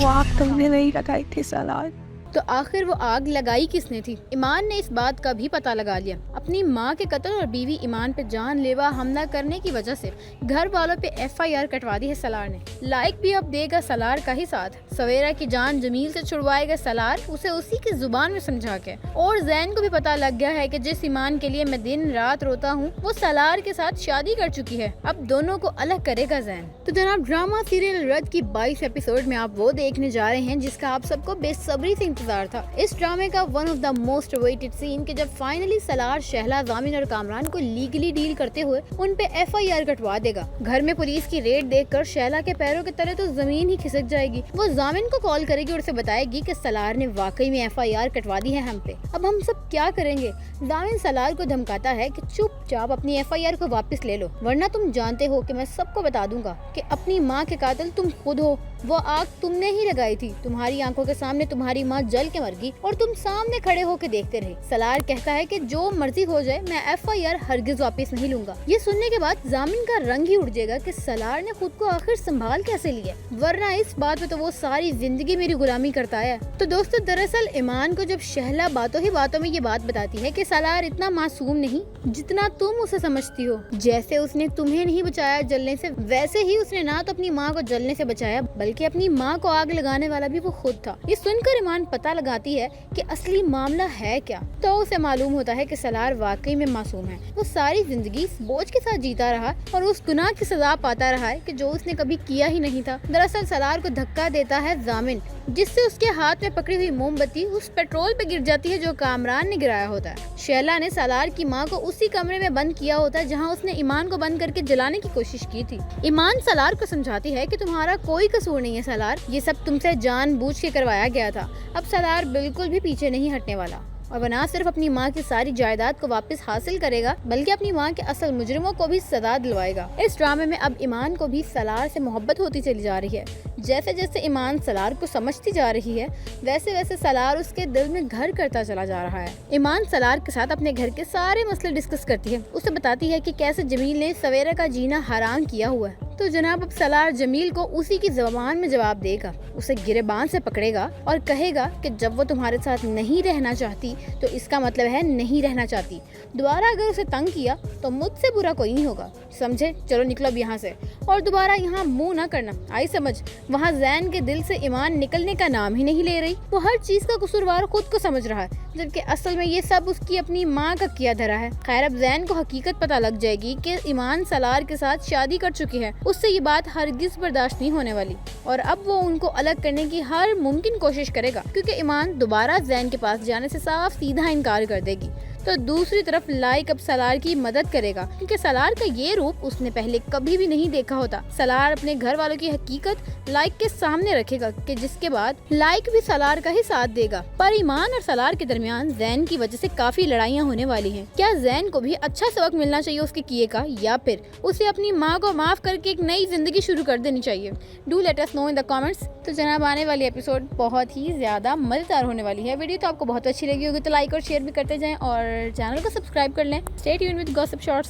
वो आग तुमने नहीं लगाई थी सलार। तो आखिर वो आग लगाई किसने थी? ईमान ने इस बात का भी पता लगा लिया। अपनी माँ के कत्ल और बीवी ईमान पे जानलेवा हमला करने की वजह से घर वालों पे FIR कटवा दी है सलार ने। लाइक भी अब देगा सलार का ही साथ। सवेरा की जान जमील से छुड़वाएगा सलार, उसे उसी की जुबान में समझा के। और जैन को भी पता लग गया है कि जिस ईमान के लिए मैं दिन रात रोता हूँ वो सलार के साथ शादी कर चुकी है। अब दोनों को अलग करेगा जैन। तो जनाब, ड्रामा सीरियल रद की 22 एपिसोड में आप वो देखने जा रहे हैं जिसका आप सबको बेसब्री से इंतजार था। इस ड्रामे का one of the most awaited scene कि जब फाइनली सलार शहला, जामिन और कामरान को लीगली डील करते हुए उन पे FIR कटवा देगा। घर में पुलिस की रेड देखकर शहला के पैरों के तले तो जमीन ही खिसक जाएगी। वो जामिन को कॉल करेगी और उसे बताएगी कि सलार ने वाकई में FIR कटवा दी है हम पे। अब हम सब क्या करेंगे? जामिन सलार को धमकाता है कि चुपचाप अपनी FIR को वापस ले लो, वरना तुम जानते हो कि मैं सबको बता दूंगा कि अपनी माँ के कातिल तुम खुद हो। वो आग तुमने ही लगाई थी। तुम्हारी आंखों के सामने तुम्हारी माँ जल के मर गई और तुम सामने खड़े होकर देखते रहे। सलार कहता है कि जो मर्जी हो जाए मैं FIR हरगिज वापस नहीं लूंगा। ये सुनने के बाद जामिन का रंग ही उड़ जाएगा कि सलार ने खुद को आखिर संभाल कैसे लिया, वरना इस बात पे तो वो सारी जिंदगी मेरी गुलामी करता है। तो दोस्तों, दरअसल ईमान को जब शहला बातों ही बातों में ये बात बताती है कि सलार इतना मासूम नहीं जितना तुम उसे समझती हो। जैसे उसने तुम्हें नहीं बचाया जलने से, वैसे ही उसने ना तो अपनी माँ को जलने से बचाया बल्कि अपनी माँ को आग लगाने वाला भी वो खुद था। ये सुनकर ईमान पता लगाती है कि असली मामला है क्या। तो उसे मालूम होता है कि सलार वाकई में मासूम है। वो सारी जिंदगी बोझ के साथ जीता रहा और उस गुनाह की सजा पाता रहा है कि जो उसने कभी किया ही नहीं था। दरअसल सलार को धक्का देता है जामिन, जिससे उसके हाथ में पकड़ी हुई मोमबत्ती उस पेट्रोल पे गिर जाती है जो कामरान ने गिराया होता है। शैला ने सलार की माँ को उसी कमरे में बंद किया होता है जहाँ उसने ईमान को बंद करके जलाने की कोशिश की थी। ईमान सलार को समझाती है कि तुम्हारा कोई कसूर नहीं है सलार, ये सब तुमसे जानबूझ के करवाया गया था। अब सलार बिल्कुल भी पीछे नहीं हटने वाला और वो न सिर्फ अपनी माँ की सारी जायदाद को वापस हासिल करेगा बल्कि अपनी माँ के असल मुजरिमों को भी सजा दिलवाएगा। इस ड्रामे में अब ईमान को भी सलार से मोहब्बत होती चली जा रही है। जैसे जैसे ईमान सलार को समझती जा रही है वैसे वैसे सलार उसके दिल में घर करता चला जा रहा है। ईमान सलार के साथ अपने घर के सारे मसले डिस्कस करती है। उसे बताती है कि कैसे जमील ने सवेरा का जीना हराम किया हुआ है। तो जनाब, अब सलार जमील को उसी की ज़बान में जवाब देगा, उसे गिरेबान से पकड़ेगा और कहेगा कि जब वो तुम्हारे साथ नहीं रहना चाहती तो इसका मतलब है नहीं रहना चाहती। दोबारा अगर उसे तंग किया तो मुझसे बुरा कोई नहीं होगा, समझे? चलो निकलो अब यहाँ से और दोबारा यहाँ मुंह ना करना, आई समझ? वहाँ जैन के दिल से ईमान निकलने का नाम ही नहीं ले रही। वो हर चीज का कसूरवार खुद को समझ रहा है जबकि असल में ये सब उसकी अपनी माँ का किया धरा है। खैर, अब जैन को हकीकत पता लग जाएगी कि ईमान सलार के साथ शादी कर चुकी है। उससे ये बात हरगिज बर्दाश्त नहीं होने वाली और अब वो उनको अलग करने की हर मुमकिन कोशिश करेगा क्योंकि ईमान दोबारा जैन के पास जाने से साफ सीधा इनकार कर देगी। तो दूसरी तरफ लाइक अब सलार की मदद करेगा क्योंकि सलार का ये रूप उसने पहले कभी भी नहीं देखा होता। सलार अपने घर वालों की हकीकत लाइक के सामने रखेगा कि जिसके बाद लाइक भी सलार का ही साथ देगा। पर ईमान और सलार के दरमियान जैन की वजह से काफी लड़ाइयाँ होने वाली हैं। क्या जैन को भी अच्छा सबक मिलना चाहिए उसके किए का, या फिर उसे अपनी माँ को माफ करके एक नई जिंदगी शुरू कर देनी चाहिए? Do let us know in the comments. तो जनाब, आने वाली एपिसोड बहुत ही ज्यादा मजेदार होने वाली है। वीडियो तो आपको बहुत अच्छी लगी होगी तो लाइक और शेयर भी करते जाएं और चैनल को सब्सक्राइब कर लें। Stay tuned with gossip shorts.